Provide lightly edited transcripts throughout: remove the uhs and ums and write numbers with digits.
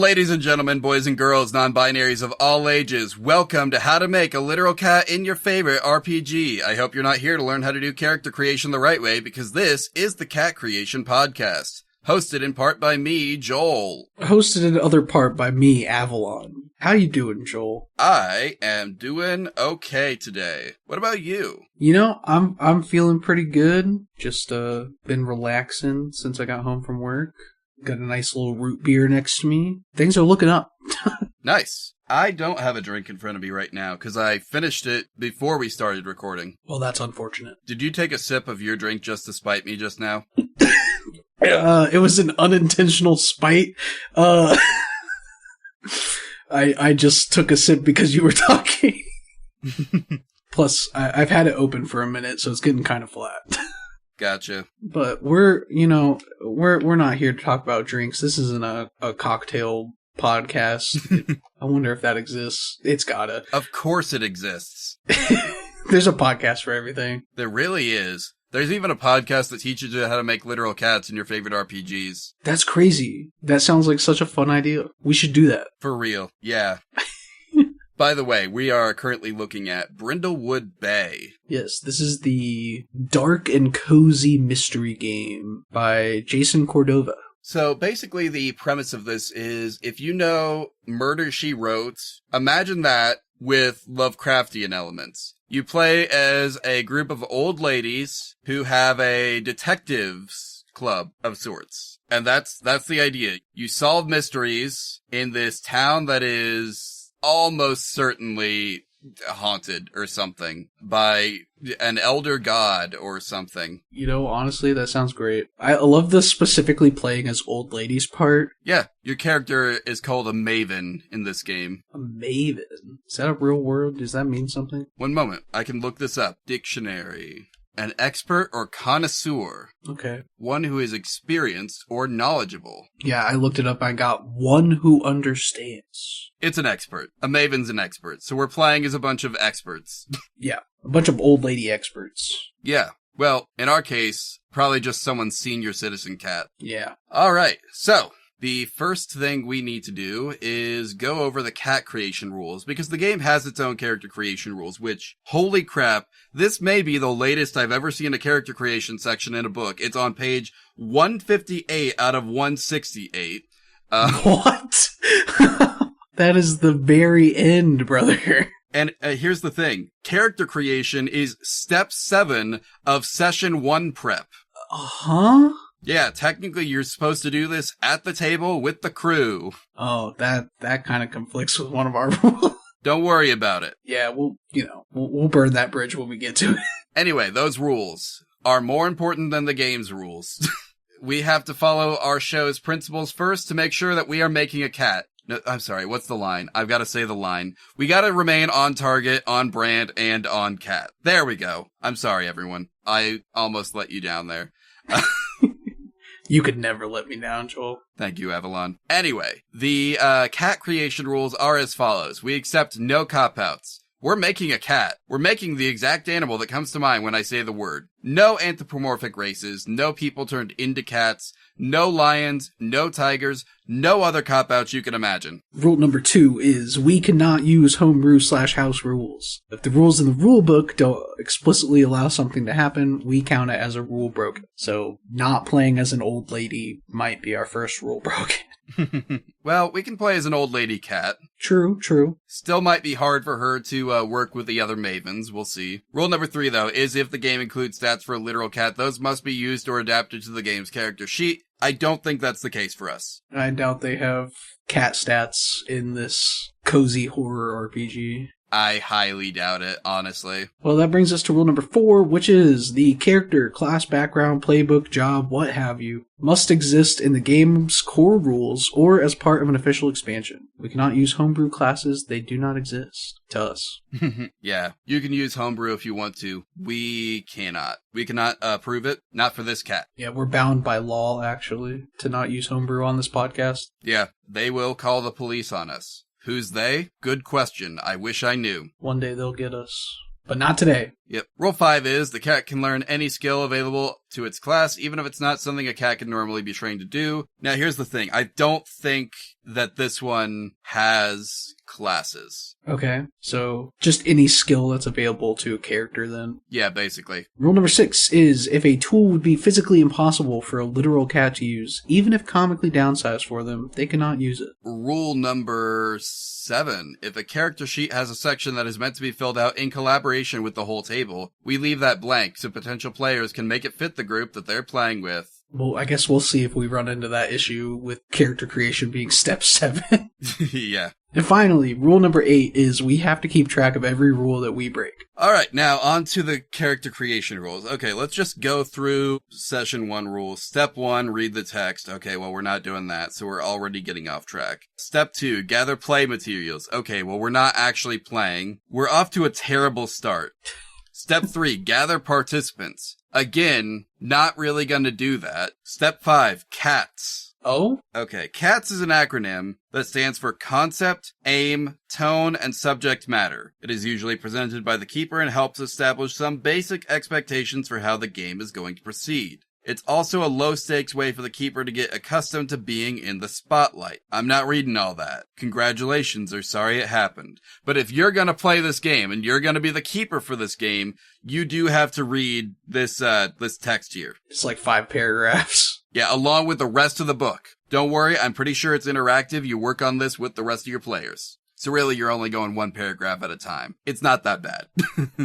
Ladies and gentlemen, boys and girls, non-binaries of all ages, welcome to How to Make a Literal Cat in Your Favorite RPG. I hope you're not here to learn how to do character creation the right way, because this is the Cat Creation Podcast. Hosted in part by me, Joel. Hosted in other part by me, Avalon. How you doing, Joel? I am doing okay today. What about you? You know, I'm feeling pretty good. Just been relaxing since I got home from work. Got a nice little root beer next to me. Things are looking up. Nice. I don't have a drink in front of me right now because I finished it before we started recording. Well, that's unfortunate. Did you take a sip of your drink just to spite me just now? It was an unintentional spite. I just took a sip because you were talking. Plus, I've had it open for a minute, so it's getting kind of flat. Gotcha. But we're not here to talk about drinks. This isn't a cocktail podcast. I wonder if that exists. It's gotta. Of course it exists. There's a podcast for everything. There really is. There's even a podcast that teaches you how to make literal cats in your favorite RPGs. That's crazy. That sounds like such a fun idea. We should do that. For real. Yeah. By the way, we are currently looking at Brindlewood Bay. Yes, this is the dark and cozy mystery game by Jason Cordova. So basically the premise of this is, if you know Murder, She Wrote, imagine that with Lovecraftian elements. You play as a group of old ladies who have a detectives club of sorts. And that's the idea. You solve mysteries in this town that is almost certainly haunted or something by an elder god or something. You know, honestly, that sounds great. I love the specifically playing as old ladies part. Yeah, your character is called a maven in this game. A maven? Is that a real word? Does that mean something? One moment, I can look this up. Dictionary. An expert or connoisseur. Okay. One who is experienced or knowledgeable. Yeah, I looked it up. I got one who understands. It's an expert. A maven's an expert. So we're playing as a bunch of experts. Yeah, a bunch of old lady experts. Yeah. Well, in our case, probably just someone's senior citizen cat. Yeah. All right. So the first thing we need to do is go over the cat creation rules, because the game has its own character creation rules, which, holy crap, this may be the latest I've ever seen a character creation section in a book. It's on page 158 out of 168. What? That is the very end, brother. And here's the thing. Character creation is step 7 of session 1 prep. Huh? Yeah, technically you're supposed to do this at the table with the crew. Oh, that kind of conflicts with one of our rules. Don't worry about it. Yeah, we'll burn that bridge when we get to it. Anyway, those rules are more important than the game's rules. We have to follow our show's principles first to make sure that we are making a cat. No, I'm sorry, what's the line? I've got to say the line. We got to remain on target, on brand, and on cat. There we go. I'm sorry, everyone. I almost let you down there. You could never let me down, Joel. Thank you, Avalon. Anyway, the cat creation rules are as follows. We accept no cop-outs. We're making a cat. We're making the exact animal that comes to mind when I say the word. No anthropomorphic races, no people turned into cats, no lions, no tigers, no other cop-outs you can imagine. Rule number 2 is we cannot use homebrew/house rules. If the rules in the rule book don't explicitly allow something to happen, we count it as a rule broken. So not playing as an old lady might be our first rule broken. Well, we can play as an old lady cat. True. Still might be hard for her to work with the other mavens. We'll see. Rule number 3, though, is if the game includes stats for a literal cat, those must be used or adapted to the game's character sheet. I don't think that's the case for us. I doubt they have cat stats in this cozy horror RPG. I highly doubt it, honestly. Well, that brings us to rule number 4, which is the character, class, background, playbook, job, what have you, must exist in the game's core rules or as part of an official expansion. We cannot use homebrew classes. They do not exist to us. Yeah, you can use homebrew if you want to. We cannot. We cannot prove it. Not for this cat. Yeah, we're bound by law, actually, to not use homebrew on this podcast. Yeah, they will call the police on us. Who's they? Good question. I wish I knew. One day they'll get us. But not today. Yep. Rule 5 is the cat can learn any skill available to its class, even if it's not something a cat can normally be trained to do. Now, here's the thing. I don't think that this one has classes. Okay, so just any skill that's available to a character then. Yeah, basically. Rule number 6 is if a tool would be physically impossible for a literal cat to use, even if comically downsized for them, they cannot use it. Rule number 7. If a character sheet has a section that is meant to be filled out in collaboration with the whole table, we leave that blank so potential players can make it fit the group that they're playing with. Well, I guess we'll see if we run into that issue with character creation being step 7. Yeah. And finally, rule number 8 is we have to keep track of every rule that we break. All right, now on to the character creation rules. Okay, let's just go through session 1 rules. Step 1, read the text. Okay, well, we're not doing that, so we're already getting off track. Step 2, gather play materials. Okay, well, we're not actually playing. We're off to a terrible start. Step 3, gather participants. Again, not really gonna do that. Step 5, cats. Oh? Okay, CATS is an acronym that stands for Concept, Aim, Tone, and Subject Matter. It is usually presented by the keeper and helps establish some basic expectations for how the game is going to proceed. It's also a low-stakes way for the keeper to get accustomed to being in the spotlight. I'm not reading all that. Congratulations, or sorry it happened. But if you're gonna play this game, and you're gonna be the keeper for this game, you do have to read this text here. It's like 5 paragraphs. Yeah, along with the rest of the book. Don't worry, I'm pretty sure it's interactive. You work on this with the rest of your players. So really, you're only going 1 paragraph at a time. It's not that bad.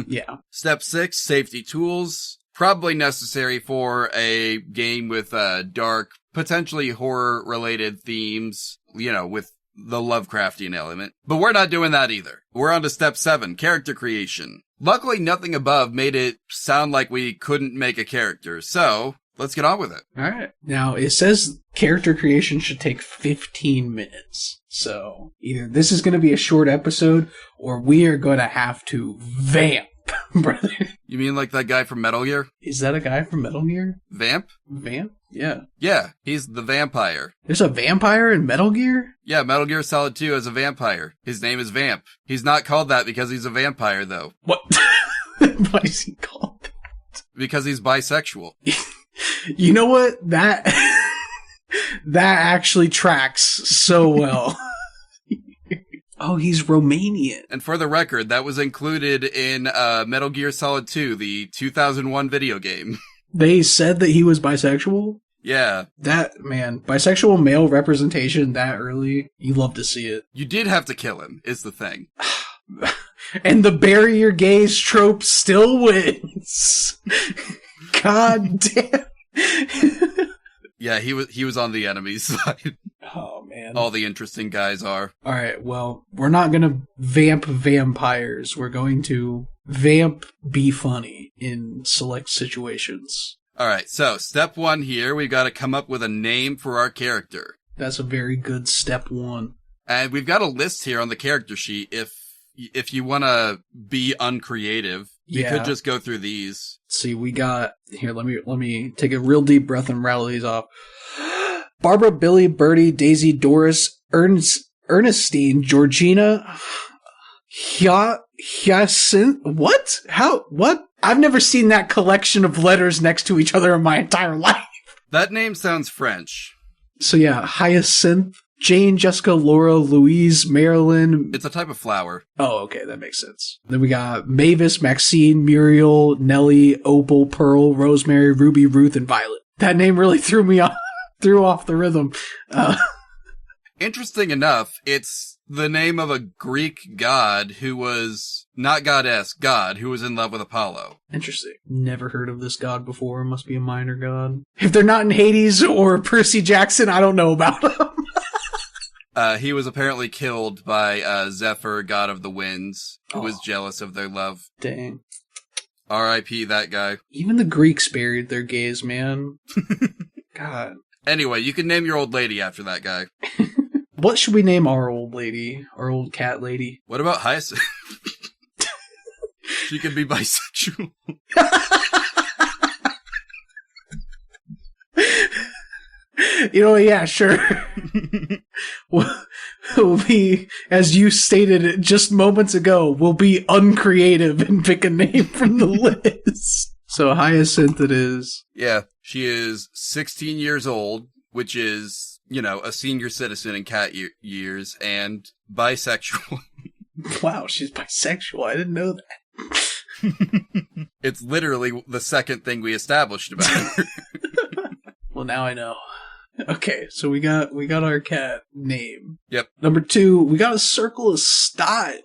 Yeah. Step 6, safety tools. Probably necessary for a game with dark, potentially horror-related themes, with the Lovecraftian element. But we're not doing that either. We're on to step 7, character creation. Luckily, nothing above made it sound like we couldn't make a character, so let's get on with it. All right. Now, it says character creation should take 15 minutes. So, either this is going to be a short episode, or we are going to have to vamp, brother. You mean like that guy from Metal Gear? Is that a guy from Metal Gear? Vamp? Vamp? Yeah. Yeah, he's the vampire. There's a vampire in Metal Gear? Yeah, Metal Gear Solid 2 has a vampire. His name is Vamp. He's not called that because he's a vampire, though. What? Why is he called that? Because he's bisexual. You know what? That actually tracks so well. Oh, he's Romanian. And for the record, that was included in Metal Gear Solid 2, the 2001 video game. They said that he was bisexual? Yeah. That, man, bisexual male representation that early, you love to see it. You did have to kill him, is the thing. And the bury your gays trope still wins. God damn. Yeah, he was on the enemy's side. Oh, man. All the interesting guys are. All right, well, we're not going to vamp vampires. We're going to vamp be funny in select situations. All right, so step 1 here, we've got to come up with a name for our character. That's a very good step 1. And we've got a list here on the character sheet. If you want to be uncreative, you could just go through these. See, we got here. Let me take a real deep breath and rattle these off. Barbara, Billy, Bertie, Daisy, Doris, Ernestine, Georgina, Hyacinth. What? How? What? I've never seen that collection of letters next to each other in my entire life. That name sounds French. So yeah, Hyacinth, Jane, Jessica, Laura, Louise, Marilyn. It's a type of flower. Oh, okay, that makes sense. Then we got Mavis, Maxine, Muriel, Nellie, Opal, Pearl, Rosemary, Ruby, Ruth, and Violet. That name really threw off the rhythm. Interesting enough, it's the name of a Greek god who was, not goddess, god, who was in love with Apollo. Interesting. Never heard of this god before. Must be a minor god. If they're not in Hades or Percy Jackson, I don't know about them. He was apparently killed by Zephyr, god of the winds, who was jealous of their love. Dang. R.I.P. that guy. Even the Greeks buried their gays, man. God. Anyway, you can name your old lady after that guy. What should we name our old lady? Our old cat lady? What about Hyacinth? She could be bisexual. Yeah, sure. We'll be, as you stated it just moments ago, we'll be uncreative and pick a name from the list. So Hyacinth it is. Yeah, she is 16 years old, which is, a senior citizen in cat years, and bisexual. Wow, she's bisexual. I didn't know that. It's literally the second thing we established about her. Well, now I know. Okay, so we got our cat name. Yep. Number 2, we got a circle of style.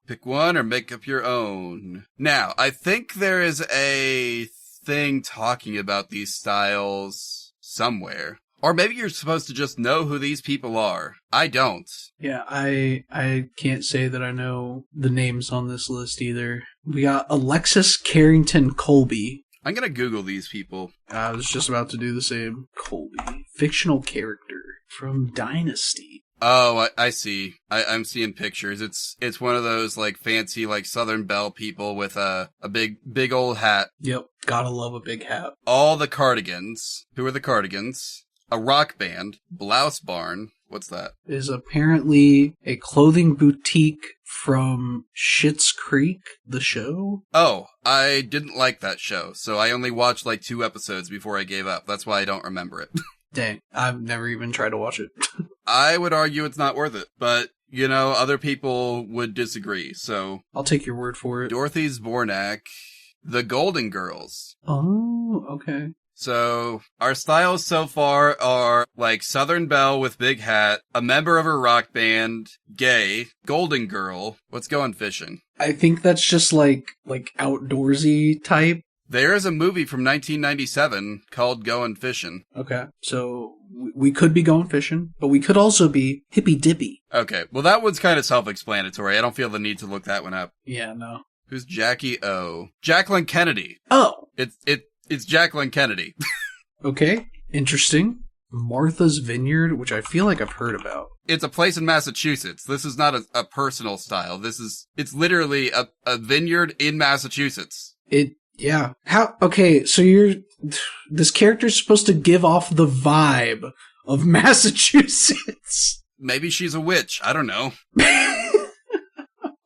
Pick one or make up your own. Now, I think there is a thing talking about these styles somewhere. Or maybe you're supposed to just know who these people are. I don't. Yeah, I can't say that I know the names on this list either. We got Alexis Carrington Colby. I'm gonna Google these people. I was just about to do the same. Colby. Fictional character from Dynasty. Oh, I see. I'm seeing pictures. It's one of those, fancy, Southern Belle people with a big old hat. Yep, gotta love a big hat. All the Cardigans. Who are the Cardigans? A rock band. Blouse Barn. What's that? Is apparently a clothing boutique from Schitt's Creek, the show. Oh, I didn't like that show, so I only watched 2 episodes before I gave up. That's why I don't remember it. Dang, I've never even tried to watch it. I would argue it's not worth it, but, other people would disagree, so... I'll take your word for it. Dorothy Zbornak, the Golden Girls. Oh, okay. So, our styles so far are, Southern Belle with big hat, a member of a rock band, gay, Golden Girl. What's going fishing? I think that's just, outdoorsy type. There is a movie from 1997 called Goin' Fishin'. Okay, so we could be going fishing, but we could also be hippy dippy. Okay, well that one's kind of self-explanatory. I don't feel the need to look that one up. Yeah, no. Who's Jackie O? Jacqueline Kennedy. Oh! It's Jacqueline Kennedy. Okay, interesting. Martha's Vineyard, which I feel like I've heard about. It's a place in Massachusetts. This is not a personal style. It's literally a vineyard in Massachusetts. Yeah. Okay, so this character's supposed to give off the vibe of Massachusetts. Maybe she's a witch. I don't know.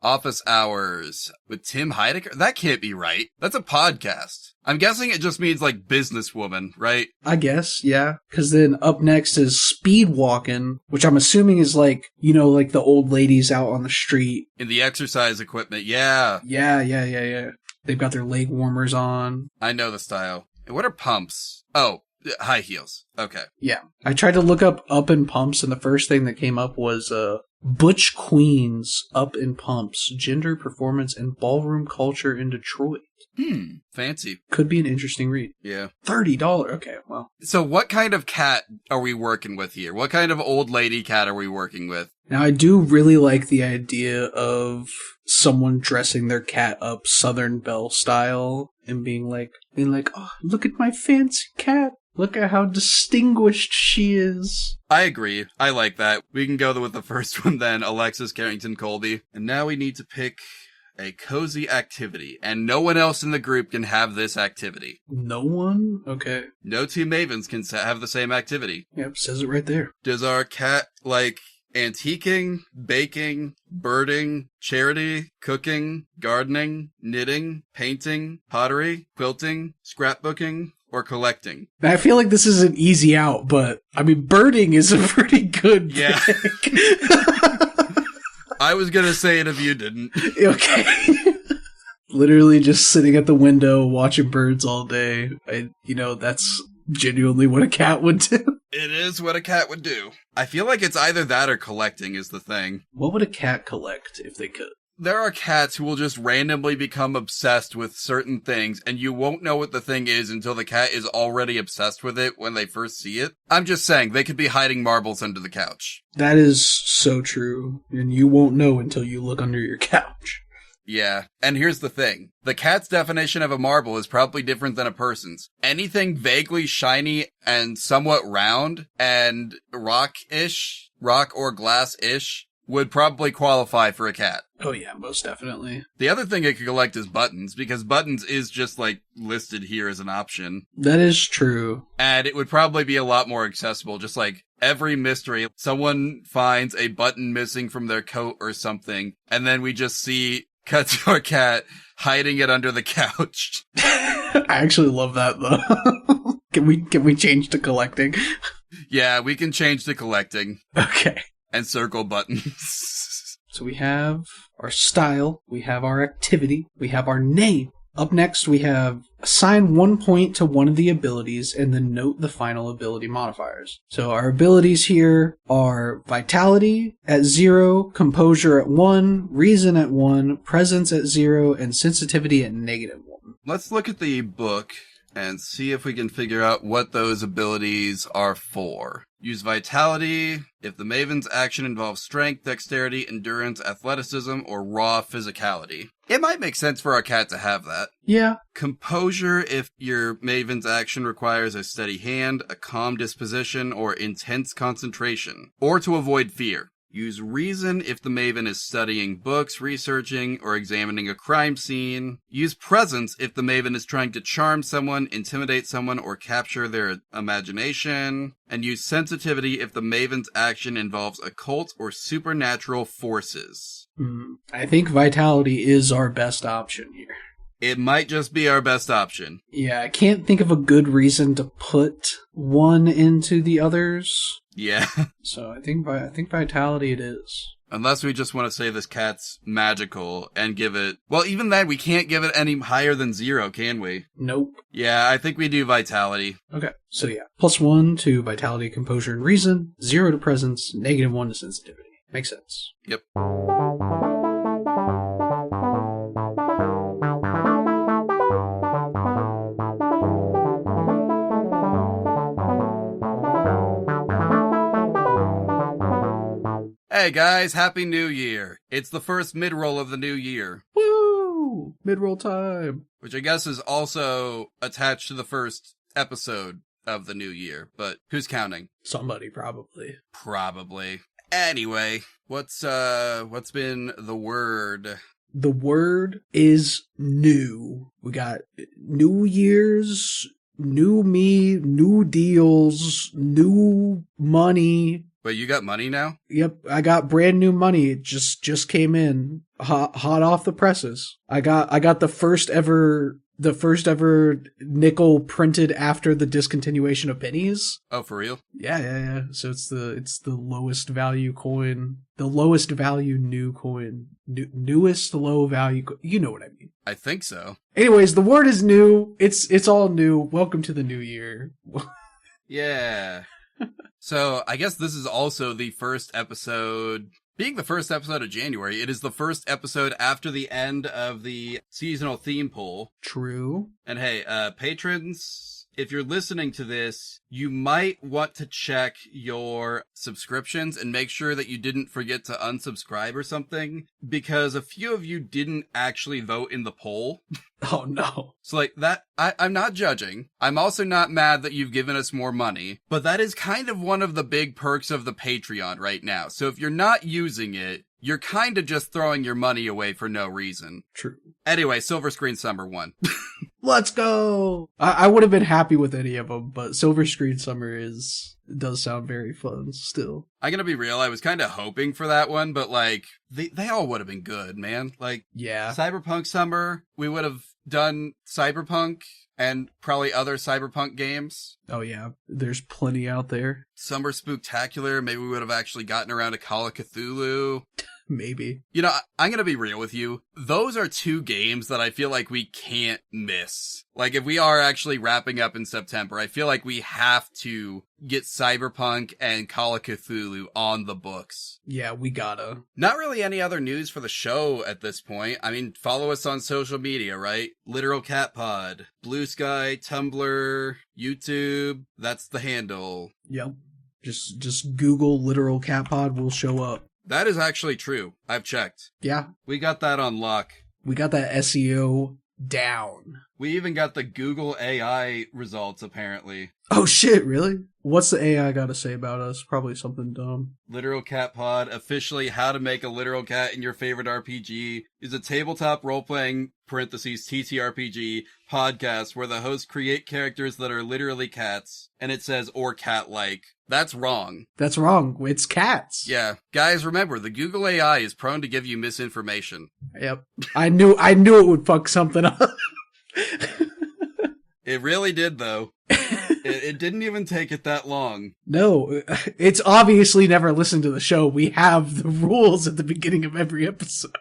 Office Hours with Tim Heidecker? That can't be right. That's a podcast. I'm guessing it just means businesswoman, right? I guess, yeah. Because then up next is Speed Walking, which I'm assuming is the old ladies out on the street. In the exercise equipment, yeah. Yeah. They've got their leg warmers on. I know the style. And what are pumps? Oh, high heels. Okay. Yeah. I tried to look up in pumps, and the first thing that came up was Butch Queens Up in Pumps, Gender, Performance, and Ballroom Culture in Detroit. Fancy. Could be an interesting read. Yeah. $30. Okay, well. So what kind of cat are we working with here? What kind of old lady cat are we working with? Now, I do really like the idea of someone dressing their cat up Southern Belle style and being like, oh, look at my fancy cat. Look at how distinguished she is. I agree. I like that. We can go with the first one then, Alexis Carrington Colby. And now we need to pick a cozy activity. And no one else in the group can have this activity. No one? Okay. No two mavens can have the same activity. Yep, says it right there. Does our cat like antiquing, baking, birding, charity, cooking, gardening, knitting, painting, pottery, quilting, scrapbooking, or collecting? I feel like this is an easy out, but birding is a pretty good pick. I was gonna say it if you didn't. Okay. Literally just sitting at the window watching birds all day. That's genuinely what a cat would do. It is what a cat would do. I feel like it's either that or collecting is the thing. What would a cat collect if they could? There are cats who will just randomly become obsessed with certain things, and you won't know what the thing is until the cat is already obsessed with it when they first see it. I'm just saying, they could be hiding marbles under the couch. That is so true, and you won't know until you look under your couch. Yeah, and here's the thing. The cat's definition of a marble is probably different than a person's. Anything vaguely shiny and somewhat round and rock or glass-ish, would probably qualify for a cat. Oh yeah, most definitely. The other thing it could collect is buttons, because buttons is just listed here as an option. That is true. And it would probably be a lot more accessible, just every mystery, someone finds a button missing from their coat or something, and then we just see Cut to our cat hiding it under the couch. I actually love that though. Can we change to collecting? Yeah, we can change to collecting. Okay. And circle buttons. So we have our style, we have our activity, we have our name. Up next, we have assign 1 point to one of the abilities and then note the final ability modifiers. So our abilities here are Vitality at 0, Composure at 1, Reason at 1, Presence at 0, and Sensitivity at -1. Let's look at the book and see if we can figure out what those abilities are for. Use Vitality if the Maven's action involves strength, dexterity, endurance, athleticism, or raw physicality. It might make sense for our cat to have that. Yeah. Composure if your Maven's action requires a steady hand, a calm disposition, or intense concentration, or to avoid fear. Use Reason if the Maven is studying books, researching, or examining a crime scene. Use Presence if the Maven is trying to charm someone, intimidate someone, or capture their imagination. And use Sensitivity if the Maven's action involves occult or supernatural forces. I think Vitality is our best option here. It might just be our best option. Yeah, I can't think of a good reason to put one into the others. Yeah. So I think Vitality it is. Unless we just want to say this cat's magical and give it... Well, even then, we can't give it any higher than 0, can we? Nope. Yeah, I think we do Vitality. Okay. So yeah, +1 to Vitality, Composure, and Reason, 0 to Presence, -1 to Sensitivity. Makes sense. Yep. Hey guys, Happy New Year. It's the first mid-roll of the new year. Woo! Mid-roll time. Which I guess is also attached to the first episode of the new year, but who's counting? Somebody, probably. Probably. Anyway, what's been the word? The word is new. We got New Year's, new me, new deals, new money. Wait, you got money now? Yep, I got brand new money. It just came in, hot off the presses. I got the first ever nickel printed after the discontinuation of pennies. Oh, for real? Yeah. So it's the lowest value coin, the lowest value new coin, newest low value. You know what I mean? I think so. Anyways, the word is new. It's all new. Welcome to the new year. Yeah. So, I guess this is also the first episode, being the first episode of January, it is the first episode after the end of the seasonal theme pool. True. And hey, patrons, if you're listening to this, you might want to check your subscriptions and make sure that you didn't forget to unsubscribe or something, because a few of you didn't actually vote in the poll. Oh no. So like that, I'm not judging. I'm also not mad that you've given us more money, but that is kind of one of the big perks of the Patreon right now. So if you're not using it, you're kind of just throwing your money away for no reason. True. Anyway, Silver Screen Summer won. Let's go! I would have been happy with any of them, but Silver Screen Summer does sound very fun still. I'm gonna be real, I was kind of hoping for that one, but like, they all would have been good, man. Like, yeah. Cyberpunk Summer, we would have done Cyberpunk and probably other Cyberpunk games. Oh yeah, there's plenty out there. Summer Spooktacular, maybe we would have actually gotten around to Call of Cthulhu. Maybe. You know, I'm gonna be real with you. Those are two games that I feel like we can't miss. Like, if we are actually wrapping up in September, I feel like we have to get Cyberpunk and Call of Cthulhu on the books. Yeah, we gotta. Not really any other news for the show at this point. I mean, follow us on social media, right? Literal Cat Pod, Blue Sky, Tumblr, YouTube. That's the handle. Yep. Just Google Literal Cat Pod will show up. That is actually true. I've checked. Yeah. We got that on lock. We got that SEO down. We even got the Google AI results, apparently. Oh shit, really? What's the AI got to say about us? Probably something dumb. Literal Cat Pod, officially how to make a literal cat in your favorite RPG, is a tabletop role-playing, parentheses, TTRPG, podcast where the hosts create characters that are literally cats, and it says, or cat-like. That's wrong. That's wrong. It's cats. Yeah. Guys, remember, the Google AI is prone to give you misinformation. Yep. I knew it would fuck something up. It really did, though. It didn't even take it that long. No, it's obviously never listened to the show. We have the rules at the beginning of every episode.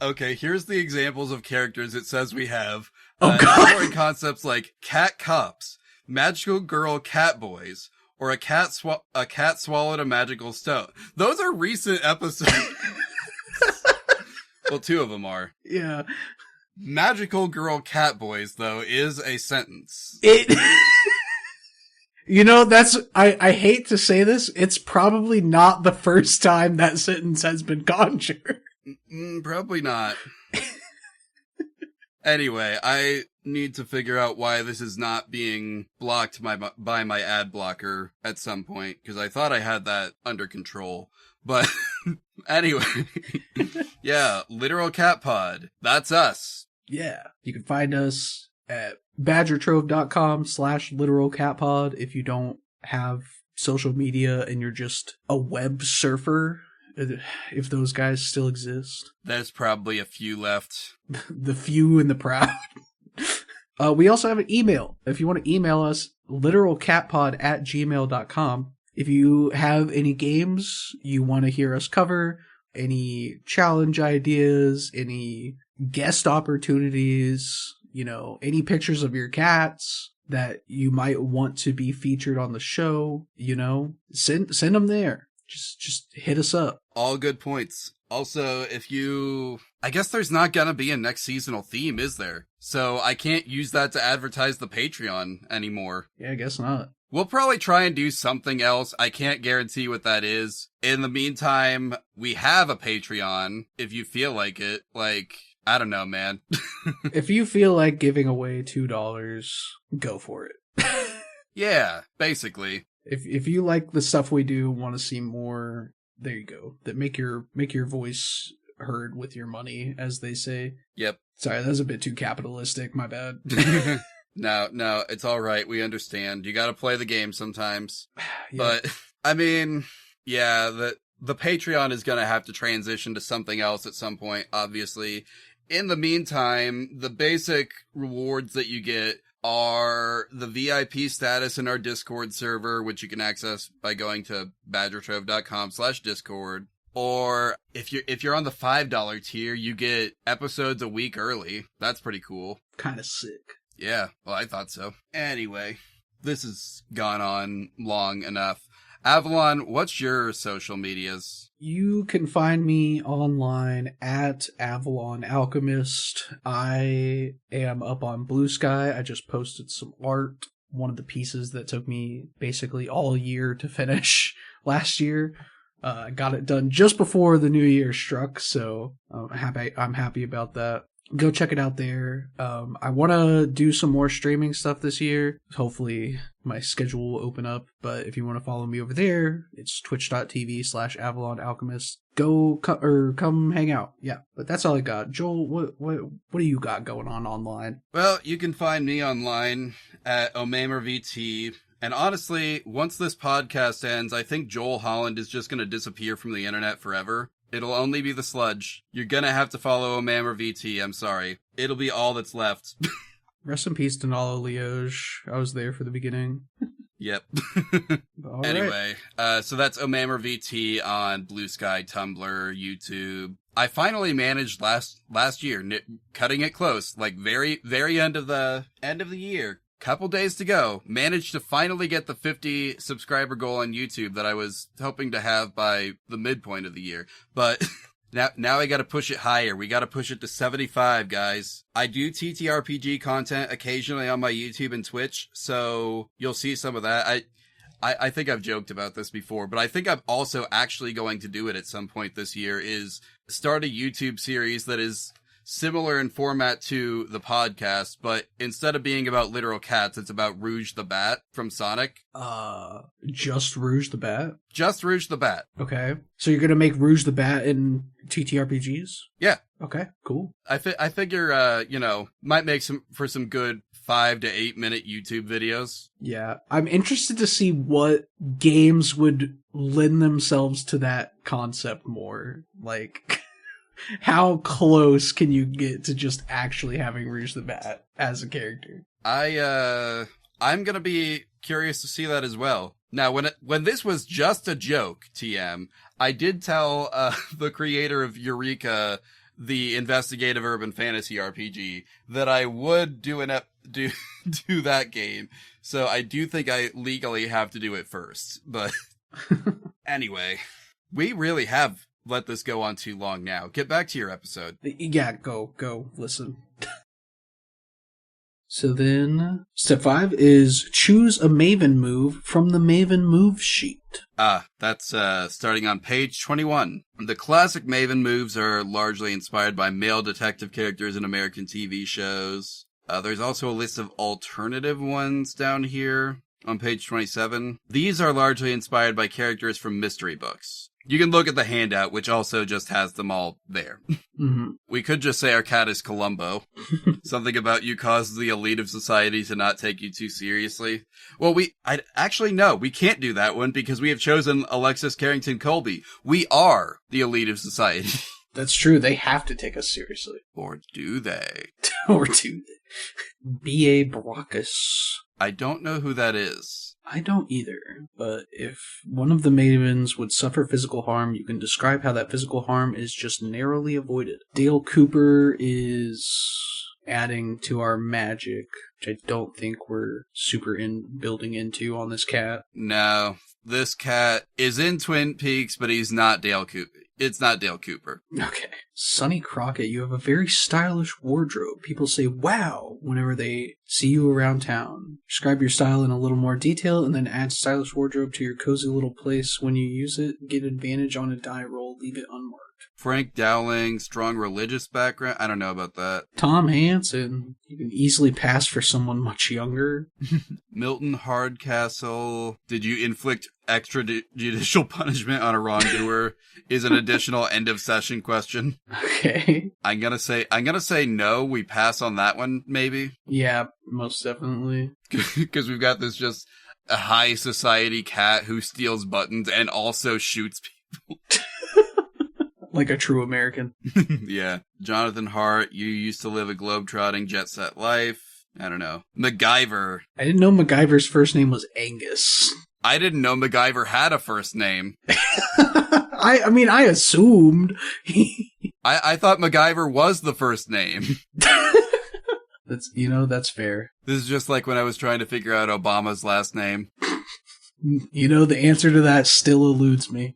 Okay, here's the examples of characters it says we have. Oh, God. Exploring concepts like cat cops, magical girl cat boys, or a cat swallowed a magical stone. Those are recent episodes. Well, 2 of them are. Yeah. Magical girl cat boys, though, is a sentence. You know, I hate to say this, it's probably not the first time that sentence has been conjured. Probably not. Anyway, I need to figure out why this is not being blocked by my ad blocker at some point, because I thought I had that under control. But anyway, yeah, Literal Cat Pod. That's us. Yeah. You can find us at badgertrove.com/literalcatpod if you don't have social media and you're just a web surfer, if those guys still exist. There's probably a few left. The few and the proud. We also have an email. If you want to email us, literalcatpod@gmail.com. If you have any games you want to hear us cover, any challenge ideas, any guest opportunities, you know, any pictures of your cats that you might want to be featured on the show, you know, send them there. Just hit us up. All good points. Also, I guess there's not gonna be a next seasonal theme, is there? So I can't use that to advertise the Patreon anymore. Yeah, I guess not. We'll probably try and do something else. I can't guarantee what that is. In the meantime, we have a Patreon, if you feel like it. Like, I don't know, man. If you feel like giving away $2, go for it. Yeah, basically. If you like the stuff we do, want to see more, there you go. That make your voice heard with your money, as they say. Yep. Sorry, that was a bit too capitalistic. My bad. No, it's all right. We understand. You got to play the game sometimes. Yeah. But I mean, yeah, the Patreon is going to have to transition to something else at some point, obviously. In the meantime, the basic rewards that you get are the VIP status in our Discord server, which you can access by going to badgertrove.com/Discord. Or if you're on the $5 tier, you get episodes a week early. That's pretty cool. Kind of sick. Yeah, well, I thought so. Anyway, this has gone on long enough. Avalon, what's your social medias? You can find me online at Avalon Alchemist. I am up on Blue Sky. I just posted some art. One of the pieces that took me basically all year to finish last year. I got it done just before the new year struck, so I'm happy about that. Go check it out there. I want to do some more streaming stuff this year. Hopefully my schedule will open up. But if you want to follow me over there, it's twitch.tv/Avalon Alchemist. Come hang out. Yeah, but that's all I got. Joel, what do you got going on online? Well, you can find me online at OmamerVT. And honestly, once this podcast ends, I think Joel Holland is just going to disappear from the internet forever. It'll only be the sludge. You're gonna have to follow OmamerVT, I'm sorry. It'll be all that's left. Rest in peace, Donalo Lioge. I was there for the beginning. Yep. Anyway, so that's OmamerVT on Blue Sky, Tumblr, YouTube. I finally managed last year, cutting it close, like very end of the year. Couple days to go. Managed to finally get the 50 subscriber goal on YouTube that I was hoping to have by the midpoint of the year. But now I gotta push it higher. We gotta push it to 75, guys. I do TTRPG content occasionally on my YouTube and Twitch, so you'll see some of that. I think I've joked about this before, but I think I'm also actually going to do it at some point this year, is start a YouTube series that is similar in format to the podcast, but instead of being about literal cats, it's about Rouge the Bat from Sonic. Just Rouge the Bat? Just Rouge the Bat. Okay. So you're going to make Rouge the Bat in TTRPGs? Yeah. Okay, cool. I figure, might make for some good 5 to 8 minute YouTube videos. Yeah. I'm interested to see what games would lend themselves to that concept more. Like, how close can you get to just actually having Rouge the Bat as a character? I'm gonna be curious to see that as well. Now, when this was just a joke, TM, I did tell the creator of Eureka, the investigative urban fantasy RPG, that I would do that game. So I do think I legally have to do it first. But anyway, we really have let this go on too long now. Get back to your episode. Yeah, go listen. So then, step 5 is choose a Maven move from the Maven move sheet. That's starting on page 21. The classic Maven moves are largely inspired by male detective characters in American TV shows. There's also a list of alternative ones down here on page 27. These are largely inspired by characters from mystery books. You can look at the handout, which also just has them all there. Mm-hmm. We could just say our cat is Columbo. Something about you causes the elite of society to not take you too seriously. Well, no, we can't do that one because we have chosen Alexis Carrington Colby. We are the elite of society. That's true. They have to take us seriously. Or do they? Or do they? B.A. Baracus. I don't know who that is. I don't either, but if one of the Mavens would suffer physical harm, you can describe how that physical harm is just narrowly avoided. Dale Cooper is adding to our magic, which I don't think we're super building into on this cat. No, this cat is in Twin Peaks, but he's not Dale Cooper. It's not Dale Cooper. Okay. Sonny Crockett, you have a very stylish wardrobe. People say, wow, whenever they see you around town. Describe your style in a little more detail, and then add stylish wardrobe to your cozy little place. When you use it, get advantage on a die roll. Leave it unmarked. Frank Dowling, strong religious background. I don't know about that. Tom Hansen, you can easily pass for someone much younger. Milton Hardcastle, did you inflict extrajudicial punishment on a wrongdoer? Is an additional end of session question. Okay. I'm gonna say no. We pass on that one, maybe. Yeah, most definitely. Because we've got this just a high society cat who steals buttons and also shoots people. Like a true American. Yeah. Jonathan Hart, you used to live a globe-trotting jet-set life. I don't know. MacGyver. I didn't know MacGyver's first name was Angus. I didn't know MacGyver had a first name. I mean, I assumed. I thought MacGyver was the first name. That's fair. This is just like when I was trying to figure out Obama's last name. The answer to that still eludes me.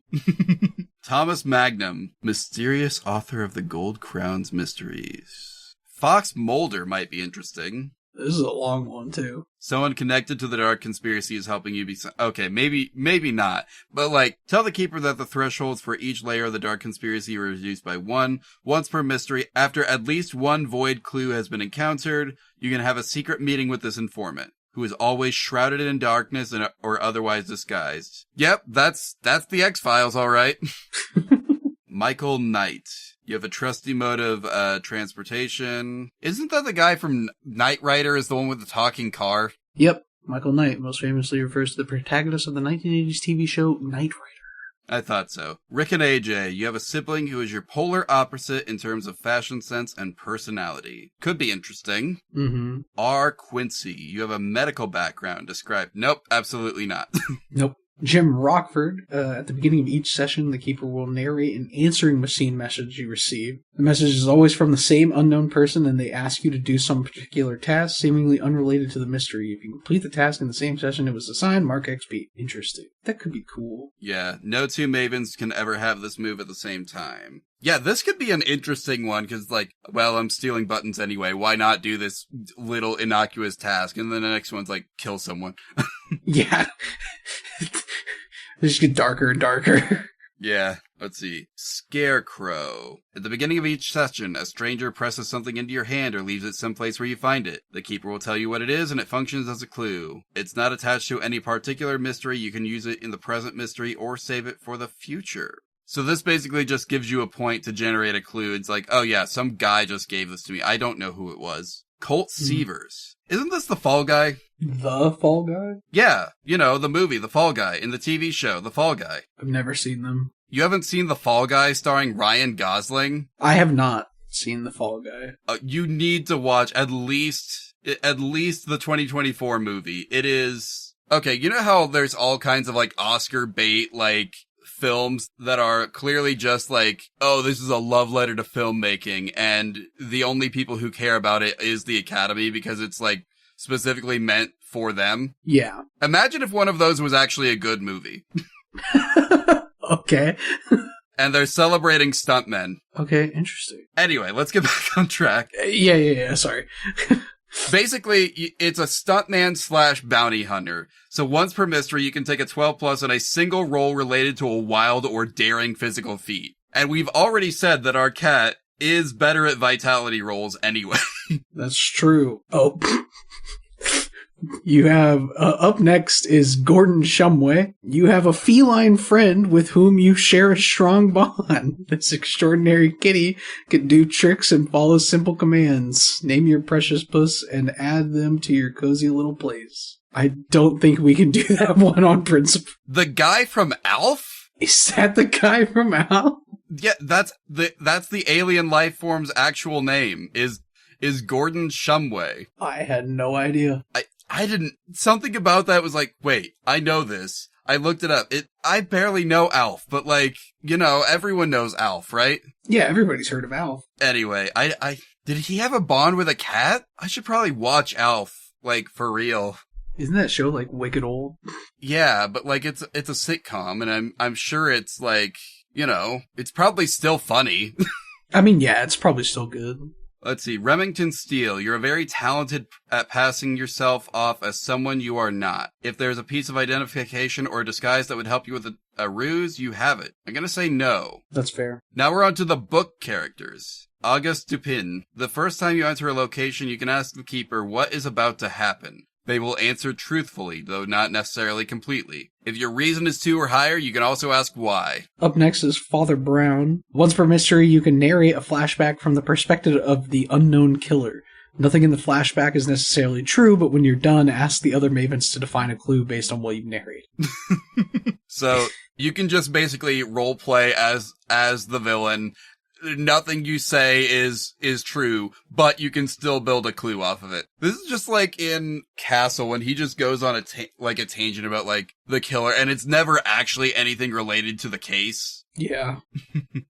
Thomas Magnum, mysterious author of the Gold Crown's Mysteries. Fox Mulder might be interesting. This is a long one, too. Someone connected to the Dark Conspiracy is helping you be... Okay, maybe not. But, tell the Keeper that the thresholds for each layer of the Dark Conspiracy are reduced by 1, once per mystery. After at least one void clue has been encountered, you can have a secret meeting with this informant, who is always shrouded in darkness or otherwise disguised. Yep, that's the X-Files, all right. Michael Knight. You have a trusty mode of transportation. Isn't that the guy from Knight Rider is the one with the talking car? Yep. Michael Knight most famously refers to the protagonist of the 1980s TV show Knight Rider. I thought so. Rick and AJ, you have a sibling who is your polar opposite in terms of fashion sense and personality. Could be interesting. Mm-hmm. R. Quincy, you have a medical background described. Nope, absolutely not. Nope. Jim Rockford, at the beginning of each session, the Keeper will narrate an answering machine message you receive. The message is always from the same unknown person, and they ask you to do some particular task seemingly unrelated to the mystery. If you complete the task in the same session it was assigned, mark XP. Interesting. That could be cool. Yeah, no two Mavens can ever have this move at the same time. Yeah, this could be an interesting one, because, I'm stealing buttons anyway. Why not do this little innocuous task? And then the next one's kill someone. Yeah. They just get darker and darker. Yeah, let's see. Scarecrow. At the beginning of each session, a stranger presses something into your hand or leaves it someplace where you find it. The keeper will tell you what it is, and it functions as a clue. It's not attached to any particular mystery. You can use it in the present mystery or save it for the future. So this basically just gives you a point to generate a clue. It's like, oh yeah, some guy just gave this to me. I don't know who it was. Colt Seavers. Isn't this the Fall Guy? The Fall Guy? Yeah, you know, the movie, The Fall Guy, in the TV show, The Fall Guy. I've never seen them. You haven't seen The Fall Guy starring Ryan Gosling? I have not seen The Fall Guy. You need to watch at least the 2024 movie. It is... Okay, you know how there's all kinds of, like, Oscar bait, like, films that are clearly just like, oh, this is a love letter to filmmaking, and the only people who care about it is the Academy because it's, like, specifically meant for them? Yeah. Imagine if one of those was actually a good movie. Okay. And they're celebrating stuntmen. Okay, interesting. Anyway, let's get back on track. Yeah, sorry. Basically, it's a stuntman / bounty hunter. So once per mystery, you can take a 12+ on a single roll related to a wild or daring physical feat. And we've already said that our cat is better at vitality rolls anyway. That's true. Oh, you have, up next is Gordon Shumway. You have a feline friend with whom you share a strong bond. This extraordinary kitty can do tricks and follow simple commands. Name your precious puss and add them to your cozy little place. I don't think we can do that one on principle. The guy from Alf? Is that the guy from Alf? Yeah, that's the alien life form's actual name, is Gordon Shumway. I had no idea. I didn't, something about that was like, wait, I know this. I looked it up. I barely know Alf, but like, you know, everyone knows Alf, right? Yeah, everybody's heard of Alf. Anyway, did he have a bond with a cat? I should probably watch Alf, like, for real. Isn't that show like wicked old? Yeah, but like, it's a sitcom, and I'm sure it's like, you know, it's probably still funny. I mean, yeah, it's probably still good. Let's see. Remington Steele, you're very talented at passing yourself off as someone you are not. If there's a piece of identification or disguise that would help you with a ruse, you have it. I'm going to say no. That's fair. Now we're on to the book characters. Auguste Dupin. The first time you enter a location, you can ask the keeper what is about to happen. They will answer truthfully, though not necessarily completely. If your reason is 2 or higher, you can also ask why. Up next is Father Brown. Once per mystery, you can narrate a flashback from the perspective of the unknown killer. Nothing in the flashback is necessarily true, but when you're done, ask the other mavens to define a clue based on what you narrate. So, you can just basically roleplay as the villain. Nothing you say is true, but you can still build a clue off of it. This is just like in Castle when he just goes on a tangent about like the killer, and it's never actually anything related to the case. Yeah.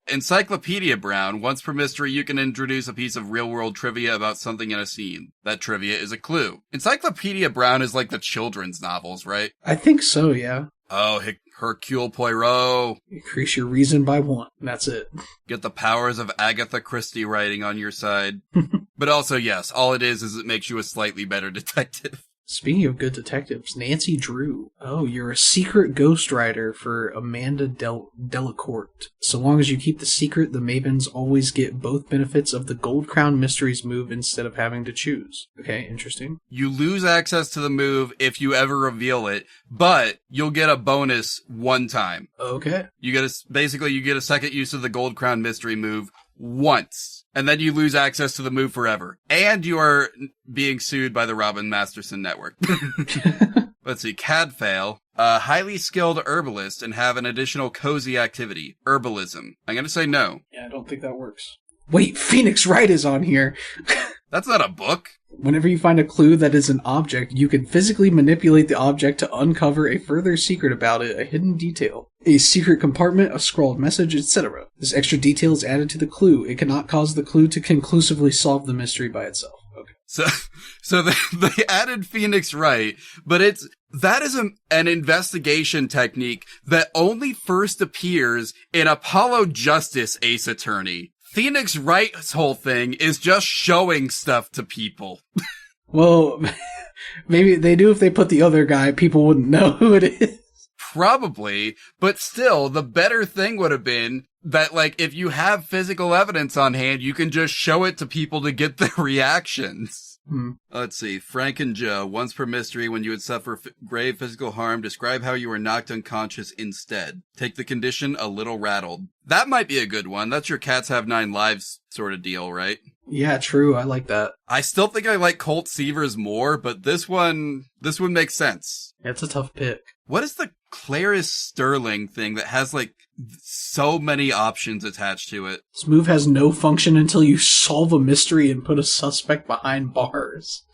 Encyclopedia Brown. Once per mystery, you can introduce a piece of real-world trivia about something in a scene. That trivia is a clue. Encyclopedia Brown is like the children's novels, right? I think so, yeah. Oh, Hercule Poirot. Increase your reason by 1. That's it. Get the powers of Agatha Christie writing on your side. But also, yes, all it is it makes you a slightly better detective. Speaking of good detectives, Nancy Drew. Oh, you're a secret ghostwriter for Amanda Delacourt. So long as you keep the secret, the mavens always get both benefits of the Gold Crown Mysteries move instead of having to choose. Okay, interesting. You lose access to the move if you ever reveal it, but you'll get a bonus one time. Okay. You get a second use of the Gold Crown Mystery move once, and then you lose access to the move forever. And you are being sued by the Robin Masterson Network. Let's see, Cadfael. A highly skilled herbalist and have an additional cozy activity. Herbalism. I'm gonna say no. Yeah, I don't think that works. Wait, Phoenix Wright is on here. That's not a book. Whenever you find a clue that is an object, you can physically manipulate the object to uncover a further secret about it, a hidden detail, a secret compartment, a scrawled message, etc. This extra detail is added to the clue. It cannot cause the clue to conclusively solve the mystery by itself. Okay. So they added Phoenix Wright, but that is an investigation technique that only first appears in Apollo Justice Ace Attorney. Phoenix Wright's whole thing is just showing stuff to people. Well, maybe they do if they put the other guy, people wouldn't know who it is. Probably, but still, the better thing would have been that, like, if you have physical evidence on hand, you can just show it to people to get their reactions. Let's see. Frank and Joe, once per mystery, when you would suffer grave physical harm, describe how you were knocked unconscious instead. Take the condition a little rattled. That might be a good one. That's your cats have 9 lives sort of deal, right? Yeah, true. I like that. I still think I like Colt Seavers more, but this one makes sense. It's a tough pick. What is the Clarice Sterling thing that has, like, so many options attached to it? This move has no function until you solve a mystery and put a suspect behind bars.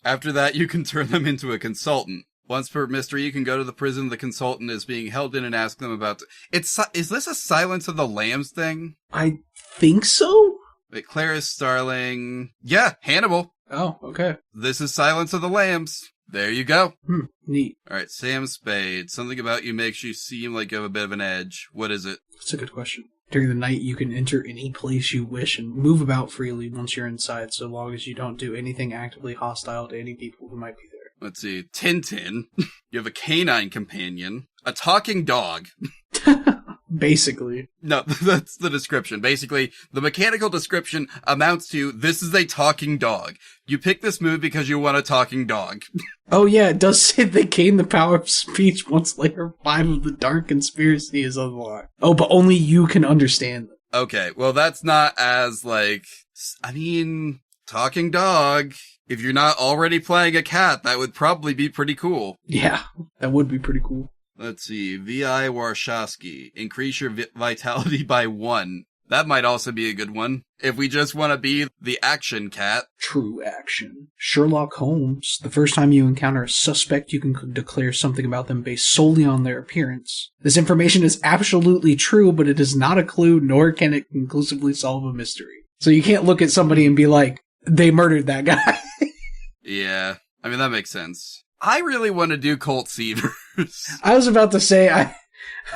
After that, you can turn them into a consultant. Once per mystery, you can go to the prison the consultant is being held in and ask them about... Is this a Silence of the Lambs thing? I think so? Wait, Clarice Starling... Yeah, Hannibal. Oh, okay. This is Silence of the Lambs. There you go. Neat. Alright, Sam Spade. Something about you makes you seem like you have a bit of an edge. What is it? That's a good question. During the night, you can enter any place you wish and move about freely once you're inside, so long as you don't do anything actively hostile to any people who might be there. Let's see. Tintin. You have a canine companion. A talking dog. Basically. No, that's the description. Basically, the mechanical description amounts to, this is a talking dog. You pick this move because you want a talking dog. Oh yeah, it does say they gain the power of speech once layer 5 of the Dark Conspiracy is unlocked. Oh, but only you can understand them. Okay, well that's not as, like, I mean, talking dog. If you're not already playing a cat, that would probably be pretty cool. Yeah, that would be pretty cool. Let's see. V.I. Warshawski. Increase your vitality by 1. That might also be a good one. If we just want to be the action cat. True action. Sherlock Holmes. The first time you encounter a suspect, you can declare something about them based solely on their appearance. This information is absolutely true, but it is not a clue, nor can it conclusively solve a mystery. So you can't look at somebody and be like, they murdered that guy. Yeah. I mean, that makes sense. I really want to do Colt Seavers. I was about to say,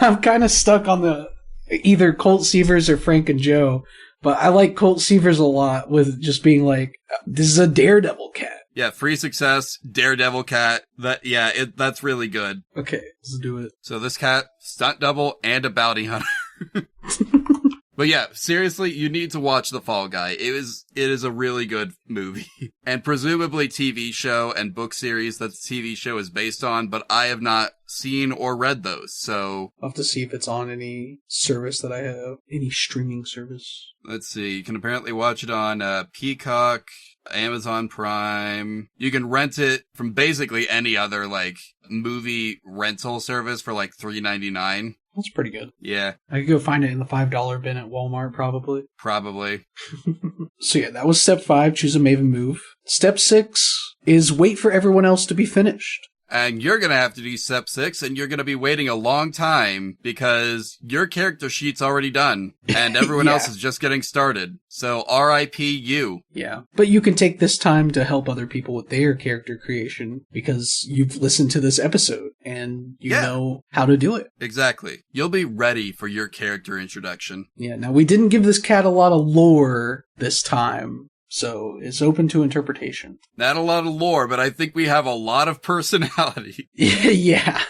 I'm kind of stuck on the either Colt Seavers or Frank and Joe, but I like Colt Seavers a lot with just being like, this is a Daredevil cat. Yeah, free success, Daredevil cat. That's really good. Okay, let's do it. So this cat, stunt double, and a bounty hunter. But yeah, seriously, you need to watch The Fall Guy. It is a really good movie. And presumably TV show and book series that the TV show is based on, but I have not seen or read those, so... I'll have to see if it's on any service that I have. Any streaming service. Let's see, you can apparently watch it on Peacock, Amazon Prime. You can rent it from basically any other, like, movie rental service for like $3.99. That's pretty good. Yeah. I could go find it in the $5 bin at Walmart, probably. Probably. So yeah, that was step 5, choose a Maven move. Step 6 is wait for everyone else to be finished. And you're gonna have to do step 6, and you're gonna be waiting a long time, because your character sheet's already done, and everyone else is just getting started. So R.I.P. you. Yeah. But you can take this time to help other people with their character creation, because you've listened to this episode, and you know how to do it. Exactly. You'll be ready for your character introduction. Yeah, now we didn't give this cat a lot of lore this time, so it's open to interpretation. Not a lot of lore, but I think we have a lot of personality. Yeah.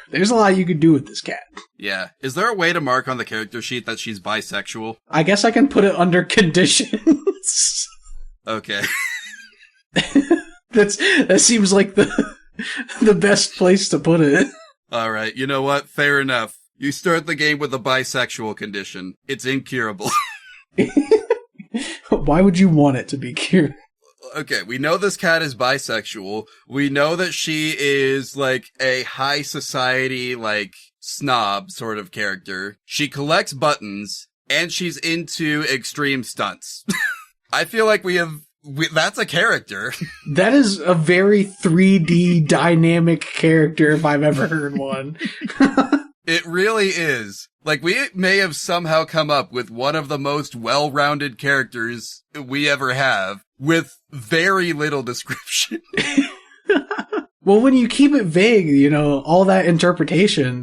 There's a lot you could do with this cat. Yeah. Is there a way to mark on the character sheet that she's bisexual? I guess I can put it under conditions. Okay. That seems like the best place to put it. All right. You know what? Fair enough. You start the game with a bisexual condition. It's incurable. Why would you want it to be cured? Okay, we know this cat is bisexual. We know that she is, like, a high society, like, snob sort of character. She collects buttons, and she's into extreme stunts. I feel like that's a character. That is a very 3D dynamic character if I've ever heard one. It really is. Like, we may have somehow come up with one of the most well-rounded characters we ever have, with very little description. Well, when you keep it vague, all that interpretation,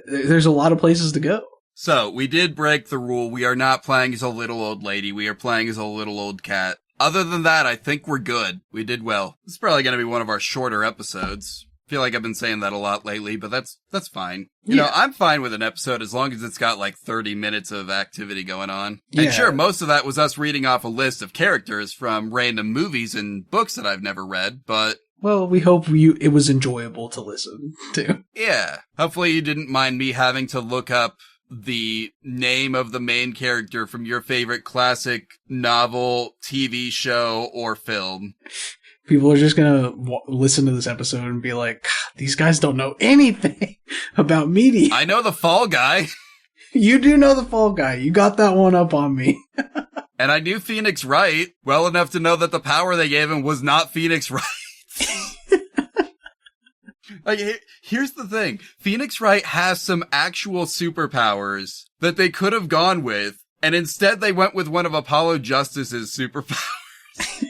there's a lot of places to go. So, we did break the rule. We are not playing as a little old lady. We are playing as a little old cat. Other than that, I think we're good. We did well. This is probably going to be one of our shorter episodes. feel like I've been saying that a lot lately, but that's fine. You know, I'm fine with an episode as long as it's got like 30 minutes of activity going on. Yeah. And sure, most of that was us reading off a list of characters from random movies and books that I've never read, but... Well, we hope it was enjoyable to listen to. Yeah. Hopefully you didn't mind me having to look up the name of the main character from your favorite classic novel, TV show, or film. People are just gonna listen to this episode and be like, these guys don't know anything about media. I know the Fall Guy. You do know the Fall Guy. You got that one up on me. And I knew Phoenix Wright well enough to know that the power they gave him was not Phoenix Wright. Like, here's the thing. Phoenix Wright has some actual superpowers that they could have gone with, and instead they went with one of Apollo Justice's superpowers.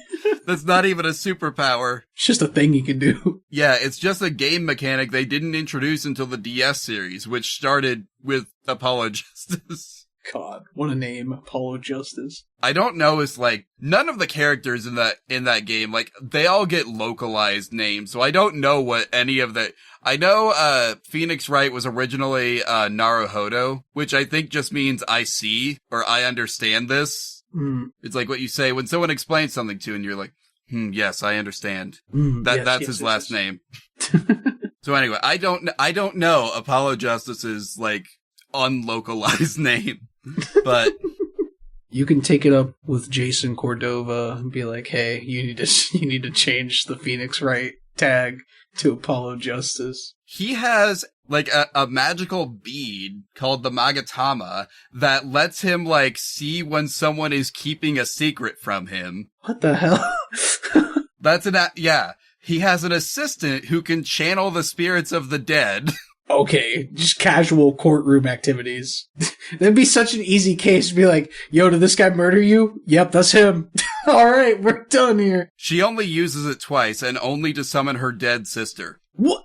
That's not even a superpower. It's just a thing you can do. Yeah, it's just a game mechanic they didn't introduce until the DS series, which started with Apollo Justice. God, what a name, Apollo Justice. I don't know, it's like, none of the characters in that game, like, they all get localized names, so I don't know what any of the... I know, Phoenix Wright was originally, Naruhodo, which I think just means I see, or I understand this. Mm. It's like what you say when someone explains something to you and you're like, yes, I understand. That's his last name. So anyway, I don't know Apollo Justice's, like, unlocalized name. But you can take it up with Jason Cordova and be like, "Hey, you need to change the Phoenix Wright tag to Apollo Justice." He has like a magical bead called the Magatama that lets him like see when someone is keeping a secret from him. What the hell? Yeah. He has an assistant who can channel the spirits of the dead. Okay, just casual courtroom activities. That'd be such an easy case to be like, yo, did this guy murder you? Yep, that's him. All right, we're done here. She only uses it twice and only to summon her dead sister. What?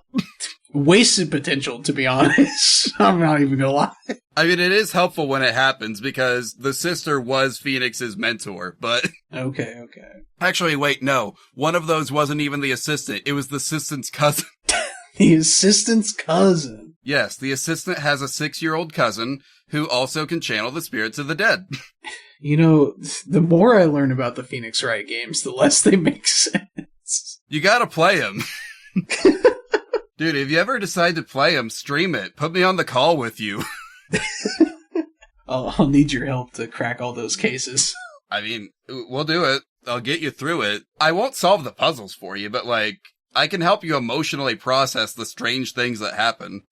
Wasted potential, to be honest. I'm not even gonna lie. I mean, it is helpful when it happens because the sister was Phoenix's mentor, but... Okay. Actually, wait, no. One of those wasn't even the assistant. It was the assistant's cousin. The assistant's cousin. Yes, the assistant has a 6-year-old cousin who also can channel the spirits of the dead. You know, the more I learn about the Phoenix Wright games, the less they make sense. You gotta play them. Dude, if you ever decide to play them, stream it. Put me on the call with you. I'll need your help to crack all those cases. I mean, we'll do it. I'll get you through it. I won't solve the puzzles for you, but like... I can help you emotionally process the strange things that happen.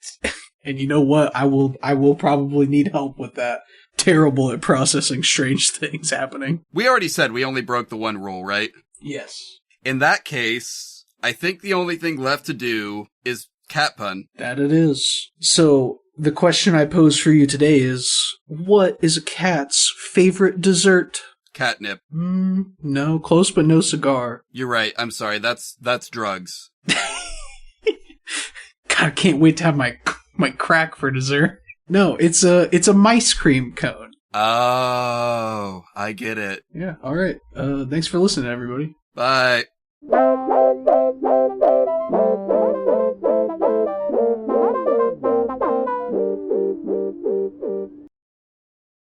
And you know what? I will probably need help with that. Terrible at processing strange things happening. We already said we only broke the one rule, right? Yes. In that case, I think the only thing left to do is cat pun. That it is. So, the question I pose for you today is, what is a cat's favorite dessert? Catnip. No, close but no cigar. You're right. I'm sorry. That's drugs. God, I can't wait to have my crack for dessert. No, it's a mice cream cone. Oh, I get it. Yeah, all right. Thanks for listening, everybody. Bye.